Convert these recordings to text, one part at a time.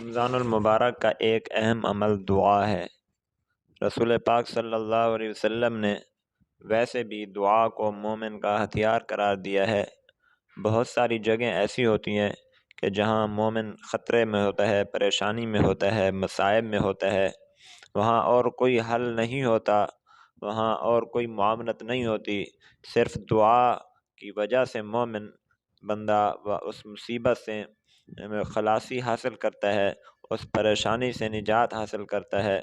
رمضان المبارک کا ایک اہم عمل دعا ہے۔ رسول پاک صلی اللہ علیہ وسلم نے ویسے بھی دعا کو مومن کا ہتھیار قرار دیا ہے۔ بہت ساری جگہیں ایسی ہوتی ہیں کہ جہاں مومن خطرے میں ہوتا ہے، پریشانی میں ہوتا ہے، مصائب میں ہوتا ہے، وہاں اور کوئی حل نہیں ہوتا، وہاں اور کوئی معاونت نہیں ہوتی، صرف دعا کی وجہ سے مومن بندہ اس مصیبت سے خلاصی حاصل کرتا ہے، اس پریشانی سے نجات حاصل کرتا ہے۔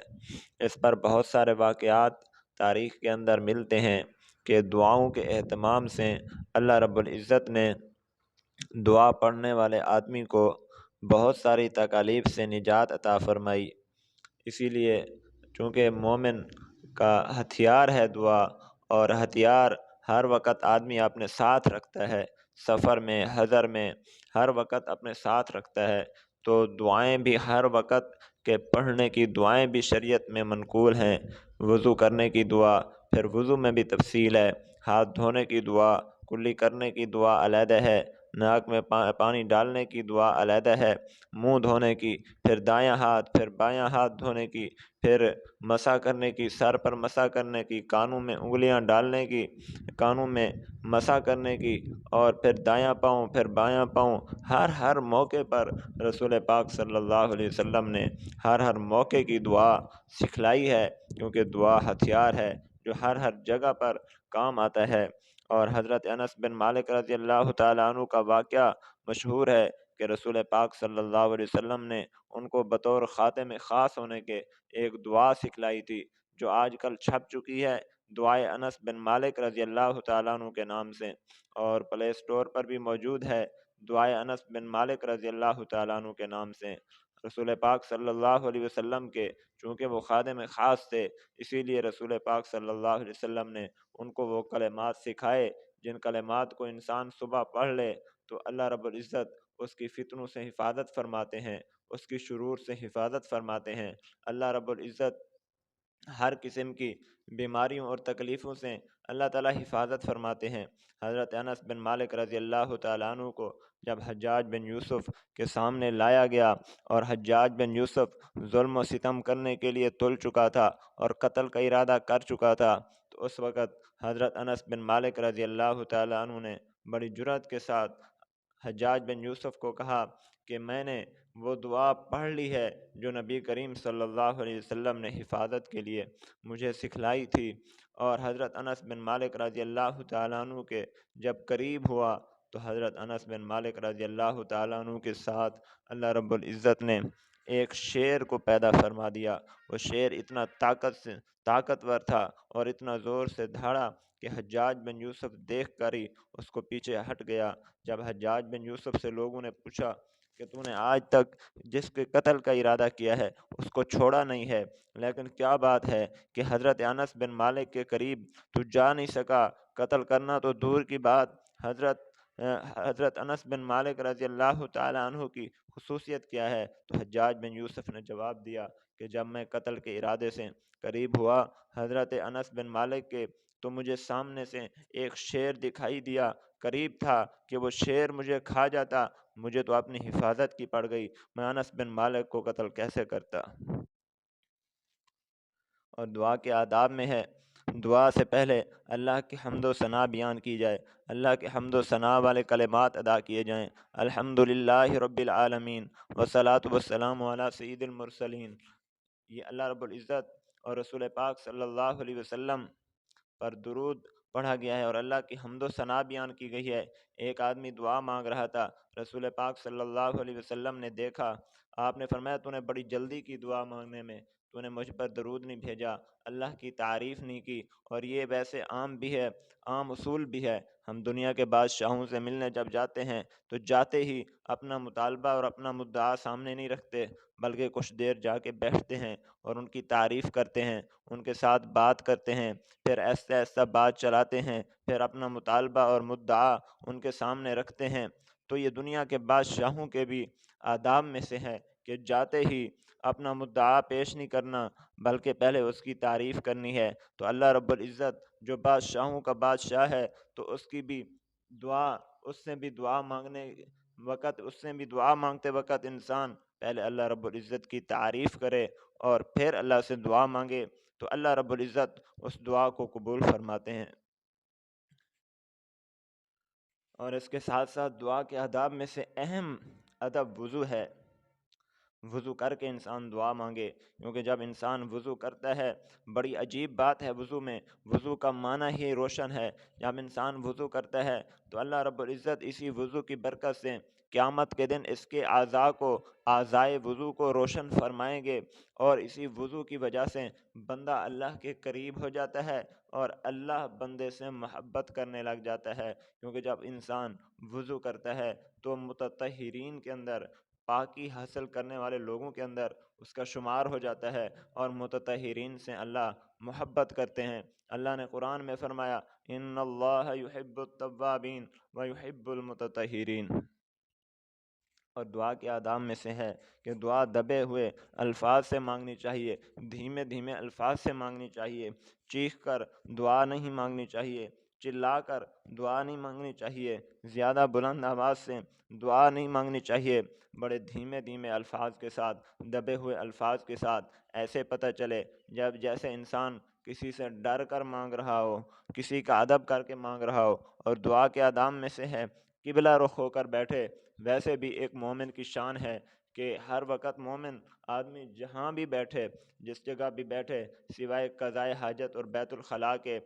اس پر بہت سارے واقعات تاریخ کے اندر ملتے ہیں کہ دعاؤں کے اہتمام سے اللہ رب العزت نے دعا پڑھنے والے آدمی کو بہت ساری تکالیف سے نجات عطا فرمائی۔ اسی لیے چونکہ مومن کا ہتھیار ہے دعا، اور ہتھیار ہر وقت آدمی اپنے ساتھ رکھتا ہے، سفر میں، حضر میں، ہر وقت اپنے ساتھ رکھتا ہے، تو دعائیں بھی ہر وقت کے پڑھنے کی دعائیں بھی شریعت میں منقول ہیں۔ وضو کرنے کی دعا، پھر وضو میں بھی تفصیل ہے، ہاتھ دھونے کی دعا، کلی کرنے کی دعا علیحدہ ہے، ناک میں پانی ڈالنے کی دعا علیحدہ ہے، منہ دھونے کی، پھر دایاں ہاتھ، پھر بایاں ہاتھ دھونے کی، پھر مسح کرنے کی، سر پر مسح کرنے کی، کانوں میں انگلیاں ڈالنے کی، کانوں میں مسح کرنے کی، اور پھر دایاں پاؤں، پھر بایاں پاؤں، ہر موقع پر رسول پاک صلی اللہ علیہ وسلم نے ہر موقع کی دعا سکھلائی ہے، کیونکہ دعا ہتھیار ہے جو ہر جگہ پر کام آتا ہے۔ اور حضرت انس بن مالک رضی اللہ تعالیٰ عنہ کا واقعہ مشہور ہے کہ رسول پاک صلی اللہ علیہ وسلم نے ان کو بطور خاتم خاص ہونے کے ایک دعا سکھلائی تھی، جو آج کل چھپ چکی ہے، دعائے انس بن مالک رضی اللہ تعالیٰ عنہ کے نام سے، اور پلے اسٹور پر بھی موجود ہے، دعائے انس بن مالک رضی اللہ تعالیٰ عنہ کے نام سے۔ رسول پاک صلی اللہ علیہ وسلم کے چونکہ وہ خادم خاص تھے، اسی لیے رسول پاک صلی اللہ علیہ وسلم نے ان کو وہ کلمات سکھائے جن کلمات کو انسان صبح پڑھ لے تو اللہ رب العزت اس کی فتنوں سے حفاظت فرماتے ہیں، اس کی شرور سے حفاظت فرماتے ہیں۔ اللہ رب العزت ہر قسم کی بیماریوں اور تکلیفوں سے اللہ تعالیٰ حفاظت فرماتے ہیں۔ حضرت انس بن مالک رضی اللہ تعالیٰ عنہ کو جب حجاج بن یوسف کے سامنے لایا گیا اور حجاج بن یوسف ظلم و ستم کرنے کے لیے تل چکا تھا اور قتل کا ارادہ کر چکا تھا، تو اس وقت حضرت انس بن مالک رضی اللہ تعالیٰ عنہ نے بڑی جرأت کے ساتھ حجاج بن یوسف کو کہا کہ میں نے وہ دعا پڑھ لی ہے جو نبی کریم صلی اللہ علیہ وسلم نے حفاظت کے لیے مجھے سکھلائی تھی۔ اور حضرت انس بن مالک رضی اللہ تعالیٰ عنہ کے جب قریب ہوا تو حضرت انس بن مالک رضی اللہ تعالیٰ عنہ کے ساتھ اللہ رب العزت نے ایک شیر کو پیدا فرما دیا۔ وہ شیر اتنا طاقتور تھا اور اتنا زور سے دھاڑا کہ حجاج بن یوسف دیکھ کر ہی اس کو پیچھے ہٹ گیا۔ جب حجاج بن یوسف سے لوگوں نے پوچھا کہ تو نے آج تک جس کے قتل کا ارادہ کیا ہے اس کو چھوڑا نہیں ہے، لیکن کیا بات ہے کہ حضرت انس بن مالک کے قریب تو جا نہیں سکا، قتل کرنا تو دور کی بات۔ حضرت انس بن مالک رضی اللہ تعالیٰ عنہ کی خصوصیت کیا ہے؟ تو حجاج بن یوسف نے جواب دیا کہ جب میں قتل کے ارادے سے قریب ہوا حضرت انس بن مالک کے، تو مجھے سامنے سے ایک شیر دکھائی دیا، قریب تھا کہ وہ شیر مجھے کھا جاتا، مجھے تو اپنی حفاظت کی پڑ گئی، میں انس بن مالک کو قتل کیسے کرتا۔ اور دعا کے آداب میں ہے دعا سے پہلے اللہ کی حمد و ثنا بیان کی جائے، اللہ کے حمد و ثنا والے کلمات ادا کیے جائیں، الحمدللہ رب العالمین والصلاۃ والسلام علی سید المرسلین۔ یہ اللہ رب العزت اور رسول پاک صلی اللہ علیہ وسلم پر درود پڑھا گیا ہے اور اللہ کی حمد و ثنا بیان کی گئی ہے۔ ایک آدمی دعا مانگ رہا تھا، رسول پاک صلی اللہ علیہ وسلم نے دیکھا، آپ نے فرمایا تو نے بڑی جلدی کی دعا مانگنے میں، تو نے مجھ پر درود نہیں بھیجا، اللہ کی تعریف نہیں کی۔ اور یہ ویسے عام بھی ہے، عام اصول بھی ہے، ہم دنیا کے بادشاہوں سے ملنے جب جاتے ہیں تو جاتے ہی اپنا مطالبہ اور اپنا مدعا سامنے نہیں رکھتے، بلکہ کچھ دیر جا کے بیٹھتے ہیں اور ان کی تعریف کرتے ہیں، ان کے ساتھ بات کرتے ہیں، پھر ایسا ایسا بات چلاتے ہیں، پھر اپنا مطالبہ اور مدعا ان کے سامنے رکھتے ہیں۔ تو یہ دنیا کے بادشاہوں کے بھی آداب میں سے ہے کہ جاتے ہی اپنا مدعا پیش نہیں کرنا، بلکہ پہلے اس کی تعریف کرنی ہے۔ تو اللہ رب العزت جو بادشاہوں کا بادشاہ ہے، تو اس کی بھی دعا، اس سے بھی دعا مانگتے وقت انسان پہلے اللہ رب العزت کی تعریف کرے اور پھر اللہ سے دعا مانگے تو اللہ رب العزت اس دعا کو قبول فرماتے ہیں۔ اور اس کے ساتھ ساتھ دعا کے آداب میں سے اہم ادب وضو ہے۔ وضو کر کے انسان دعا مانگے، کیونکہ جب انسان وضو کرتا ہے، بڑی عجیب بات ہے وضو میں، وضو کا معنی ہی روشن ہے۔ جب انسان وضو کرتا ہے تو اللہ رب العزت اسی وضو کی برکت سے قیامت کے دن اس کے اعضائے وضو کو روشن فرمائیں گے، اور اسی وضو کی وجہ سے بندہ اللہ کے قریب ہو جاتا ہے اور اللہ بندے سے محبت کرنے لگ جاتا ہے، کیونکہ جب انسان وضو کرتا ہے تو متطہرین کے اندر، پاکی حاصل کرنے والے لوگوں کے اندر اس کا شمار ہو جاتا ہے، اور متطہرین سے اللہ محبت کرتے ہیں۔ اللہ نے قرآن میں فرمایا ان اللہ یحب التوابین ویحب المتطہرین۔ اور دعا کے آداب میں سے ہے کہ دعا دبے ہوئے الفاظ سے مانگنی چاہیے، دھیمے دھیمے الفاظ سے مانگنی چاہیے، چیخ کر دعا نہیں مانگنی چاہیے، چلا کر دعا نہیں مانگنی چاہیے، زیادہ بلند آواز سے دعا نہیں مانگنی چاہیے، بڑے دھیمے دھیمے الفاظ کے ساتھ، دبے ہوئے الفاظ کے ساتھ، ایسے پتہ چلے جیسے انسان کسی سے ڈر کر مانگ رہا ہو، کسی کا ادب کر کے مانگ رہا ہو۔ اور دعا کے آداب میں سے ہے قبلہ رخ ہو کر بیٹھے۔ ویسے بھی ایک مومن کی شان ہے کہ ہر وقت مومن آدمی جہاں بھی بیٹھے، جس جگہ بھی بیٹھے، سوائے قضائے حاجت اور بیت الخلاء کے،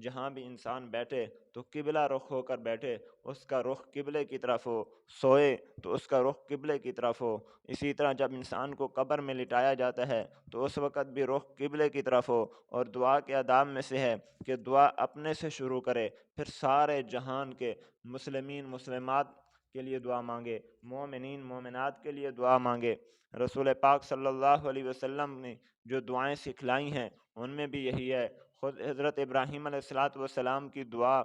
جہاں بھی انسان بیٹھے تو قبلہ رخ ہو کر بیٹھے، اس کا رخ قبلے کی طرف ہو، سوئے تو اس کا رخ قبلے کی طرف ہو۔ اسی طرح جب انسان کو قبر میں لٹایا جاتا ہے تو اس وقت بھی رخ قبلے کی طرف ہو۔ اور دعا کے آداب میں سے ہے کہ دعا اپنے سے شروع کرے، پھر سارے جہان کے مسلمین مسلمات کے لیے دعا مانگے، مومنین مومنات کے لیے دعا مانگے۔ رسول پاک صلی اللہ علیہ وسلم نے جو دعائیں سکھلائی ہیں ان میں بھی یہی ہے۔ خود حضرت ابراہیم علیہ السلام کی دعا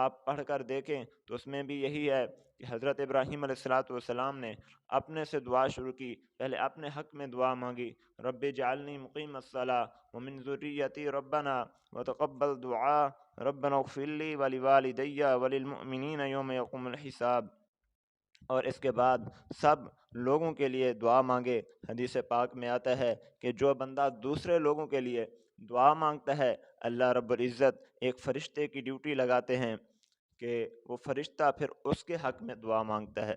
آپ پڑھ کر دیکھیں تو اس میں بھی یہی ہے کہ حضرت ابراہیم علیہ السلام نے اپنے سے دعا شروع کی، پہلے اپنے حق میں دعا مانگی، رب اجعلنی مقیم الصلاۃ ومن ذریتی ربنا وتقبل دعا ربنا اغفر لی ولوالدی وللمؤمنین یوم یقوم الحساب۔ اور اس کے بعد سب لوگوں کے لیے دعا مانگے۔ حدیث پاک میں آتا ہے کہ جو بندہ دوسرے لوگوں کے لیے دعا مانگتا ہے، اللہ رب العزت ایک فرشتے کی ڈیوٹی لگاتے ہیں کہ وہ فرشتہ پھر اس کے حق میں دعا مانگتا ہے۔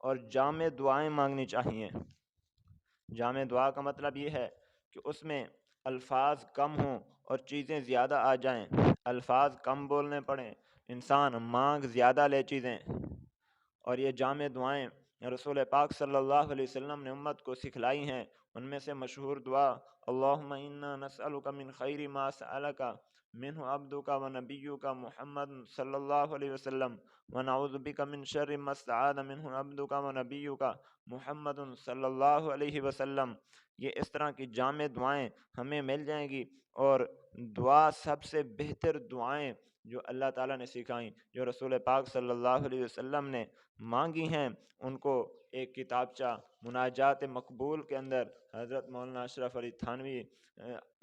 اور جامع دعائیں مانگنی چاہیے۔ جامع دعا کا مطلب یہ ہے کہ اس میں الفاظ کم ہوں اور چیزیں زیادہ آ جائیں، الفاظ کم بولنے پڑیں، انسان مانگ زیادہ لے چیزیں۔ اور یہ جامع دعائیں رسول پاک صلی اللہ علیہ وسلم نے امت کو سکھلائی ہیں۔ ان میں سے مشہور دعا اللہم انا نسألک من خیر ما سألک منہ عبدک و نبیک محمد صلی اللہ علیہ وسلم ونعوذ بک من شر ما استعاذ منہ عبدک و نبیک محمد صلی اللہ علیہ وسلم۔ یہ اس طرح کی جامع دعائیں ہمیں مل جائیں گی۔ اور دعا سب سے بہتر دعائیں جو اللہ تعالیٰ نے سکھائیں، جو رسول پاک صلی اللہ علیہ وسلم نے مانگی ہیں، ان کو ایک کتابچہ مناجات مقبول کے اندر حضرت مولانا اشرف علی تھانوی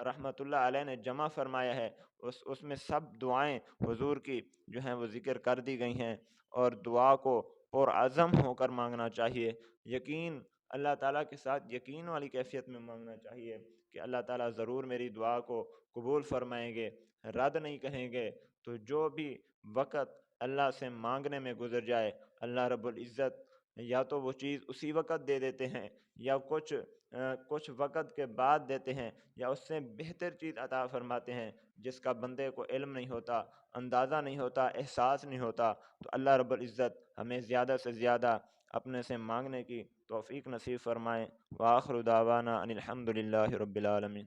رحمۃ اللہ علیہ نے جمع فرمایا ہے۔ اس میں سب دعائیں حضور کی جو ہیں وہ ذکر کر دی گئی ہیں۔ اور دعا کو پرعزم ہو کر مانگنا چاہیے، یقین اللہ تعالیٰ کے ساتھ یقین والی کیفیت میں مانگنا چاہیے کہ اللہ تعالیٰ ضرور میری دعا کو قبول فرمائیں گے، رد نہیں کہیں گے۔ تو جو بھی وقت اللہ سے مانگنے میں گزر جائے، اللہ رب العزت یا تو وہ چیز اسی وقت دے دیتے ہیں، یا کچھ وقت کے بعد دیتے ہیں، یا اس سے بہتر چیز عطا فرماتے ہیں جس کا بندے کو علم نہیں ہوتا، اندازہ نہیں ہوتا، احساس نہیں ہوتا۔ تو اللہ رب العزت ہمیں زیادہ سے زیادہ اپنے سے مانگنے کی توفیق نصیب فرمائیں۔ وآخر دعوانا ان الحمد للہ رب العالمین۔